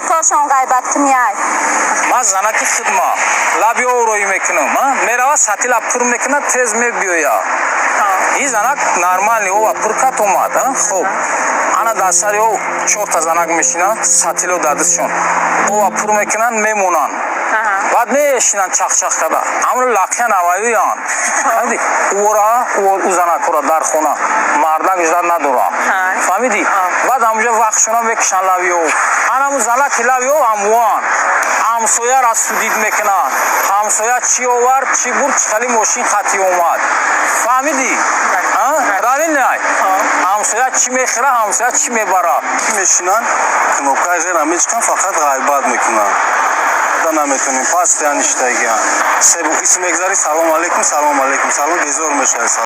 کارشان غیبت کنیای من زنکی خدمه لبی او روی میکنم میرا ساتی لب پر میکنه تیز میبیویا این زنک نرمالی او پرکات اومد خوب انا دستاری او چهار تا زنک میشینن ساتی لو دادشون او پر میکنن میمونن بعد میشینن چخ چخ کده امر لقیان اولیان فهمیدی او زنک را در خونه مردک اجدار نداره فهمیدی بعد همونجا وقتشونا میکشن لبی او انا زنک لبی او اموان همسویا را سودید میکنن همسویا چی آورد چی برد خالی ماشین خطی اومد فهمیدی رانی نه همسویا چی میخره همسویا چی میبره میشینن کنوکای غیر همیچکن فقط غیبت میکنن دا نمیتونیم پس تیانشتگی سه بو اسم میگذاری سلام علیکم سلام علیکم سلام بیزور میشه